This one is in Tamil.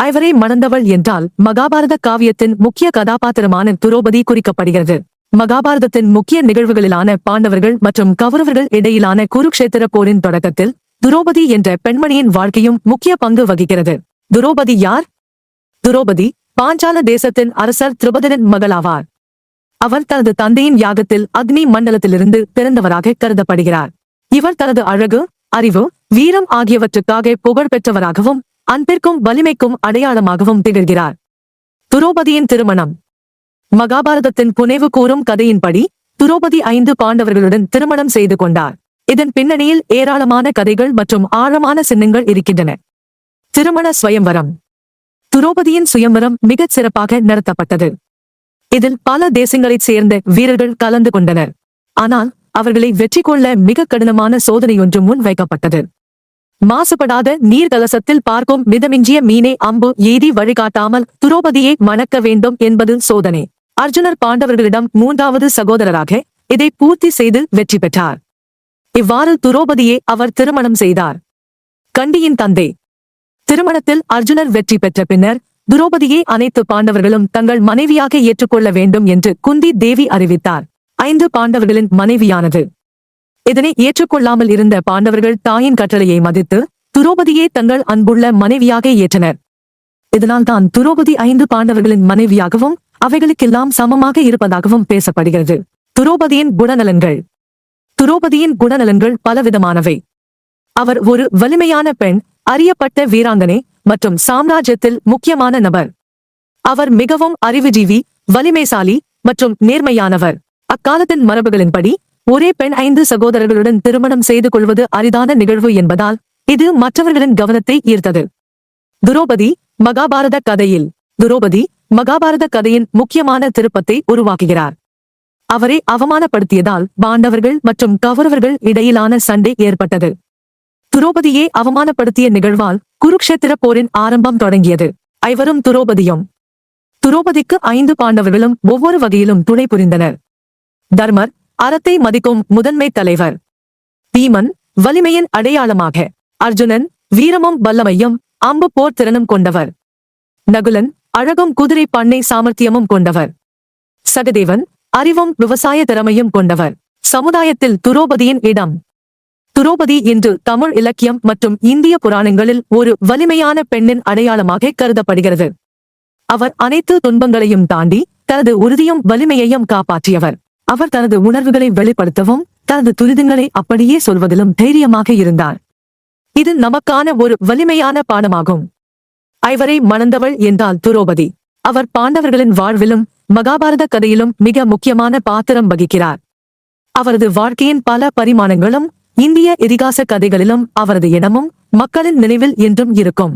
ஐவரை மணந்தவள் என்றால் மகாபாரத காவியத்தின் முக்கிய கதாபாத்திரமான துரோபதி குறிக்கப்படுகிறது. மகாபாரதத்தின் முக்கிய நிகழ்வுகளிலான பாண்டவர்கள் மற்றும் கௌரவர்கள் இடையிலான குருக்ஷேத்திர போரின் தொடக்கத்தில் துரோபதி என்ற பெண்மணியின் வாழ்க்கையும் முக்கிய பங்கு வகிக்கிறது. துரோபதி யார்? துரோபதி பாஞ்சால தேசத்தின் அரசர் திரௌபதனின் மகளாவார். அவர் தனது தந்தையின் யாகத்தில் அக்னி மண்டலத்திலிருந்து பிறந்தவராக கருதப்படுகிறார். இவர் தனது அழகு, அறிவு, வீரம் ஆகியவற்றுக்காக புகழ் பெற்றவராகவும் அன்பிற்கும் வலிமைக்கும் அடையாளமாகவும் திகழ்கிறார். துரோபதியின் திருமணம். மகாபாரதத்தின் புனைவு கூறும் கதையின்படி துரோபதி 5 பாண்டவர்களுடன் திருமணம் செய்து கொண்டார். இதன் பின்னணியில் ஏராளமான கதைகள் மற்றும் ஆழமான சின்னங்கள் இருக்கின்றன. திருமண சுயம்வரம். துரோபதியின் சுயம்வரம் மிகச் சிறப்பாக நடத்தப்பட்டது. இதில் பல தேசங்களைச் சேர்ந்த வீரர்கள் கலந்து கொண்டனர். ஆனால் அவர்களை வெற்றி கொள்ள மிக கடினமான சோதனையொன்று முன் வைக்கப்பட்டது. மாசுபடாத நீர்கலசத்தில் பார்க்கும் மிதமிஞ்சிய மீனை அம்பு எய்தி வழிகாட்டாமல் துரோபதியை மணக்க வேண்டும் என்பது சோதனை. அர்ஜுனர் பாண்டவர்களிடம் 3வது சகோதரராக இதை பூர்த்தி செய்து வெற்றி பெற்றார். இவ்வாறு துரோபதியை அவர் திருமணம் செய்தார். கண்டியின் தந்தை. திருமணத்தில் அர்ஜுனர் வெற்றி பெற்ற பின்னர் துரோபதியை அனைத்து பாண்டவர்களும் தங்கள் மனைவியாக ஏற்றுக்கொள்ள வேண்டும் என்று குந்தி தேவி அறிவித்தார். 5 பாண்டவர்களின் மனைவியானது. இதனை ஏற்றுக்கொள்ளாமல் இருந்த பாண்டவர்கள் தாயின் கட்டளையை மதித்து துரோபதியை தங்கள் அன்புள்ள மனைவியாக ஏற்றனர். இதனால்தான் துரோபதி 5 பாண்டவர்களின் மனைவியாகவும் அவைகளுக்கெல்லாம் சமமாக இருப்பதாகவும் பேசப்படுகிறது. துரோபதியின் குணநலன்கள். துரோபதியின் குணநலன்கள் பலவிதமானவை. அவர் ஒரு வலிமையான பெண், அறியப்பட்ட வீராங்கனை மற்றும் சாம்ராஜ்யத்தில் முக்கியமான நபர். அவர் மிகவும் அறிவுஜீவி, வலிமைசாலி மற்றும் நேர்மையானவர். அக்காலத்தின் மரபுகளின்படி ஒரே பெண் 5 சகோதரர்களுடன் திருமணம் செய்து கொள்வது அரிதான நிகழ்வு என்பதால் இது மற்றவர்களின் கவனத்தை ஈர்த்தது. துரோபதி மகாபாரத கதையில். துரோபதி மகாபாரத கதையின் முக்கியமான திருப்பத்தை உருவாக்குகிறார். அவரை அவமானப்படுத்தியதால் பாண்டவர்கள் மற்றும் கௌரவர்கள் இடையிலான சண்டை ஏற்பட்டது. துரோபதியை அவமானப்படுத்திய நிகழ்வால் குருக்ஷேத்திர போரின் ஆரம்பம் தொடங்கியது. ஐவரும் துரோபதியும். துரோபதிக்கு 5 பாண்டவர்களும் ஒவ்வொரு வகையிலும் துணை புரிந்தனர். தர்மர் அறத்தை மதிக்கும் முதன்மை தலைவர். பீமன் வலிமையின் அடையாளமாக. அர்ஜுனன் வீரமும் வல்லமையும் அம்பு போர் திறனும் கொண்டவர். நகுலன் அழகும் குதிரை பண்ணை சாமர்த்தியமும் கொண்டவர். சகதேவன் அறிவும் விவசாய திறமையும் கொண்டவர். சமுதாயத்தில் துரோபதியின் இடம். துரோபதி என்று தமிழ் இலக்கியம் மற்றும் இந்திய புராணங்களில் ஒரு வலிமையான பெண்ணின் அடையாளமாக கருதப்படுகிறது. அவர் அனைத்து துன்பங்களையும் தாண்டி தனது உறுதியும் வலிமையையும் காப்பாற்றியவர். அவர் தனது உணர்வுகளை வெளிப்படுத்தவும் தனது துரிதங்களை அப்படியே சொல்வதிலும் தைரியமாக இருந்தார். இது நமக்கான ஒரு வலிமையான பாடமாகும். ஐவரை மணந்தவள் என்றால் துரோபதி. அவர் பாண்டவர்களின் வாழ்விலும் மகாபாரத கதையிலும் மிக முக்கியமான பாத்திரம் வகிக்கிறார். அவரது வாழ்க்கையின் பல பரிமாணங்களும் இந்திய இதிகாச கதைகளிலும் அவரது இடமும் மக்களின் நினைவில் என்றும் இருக்கும்.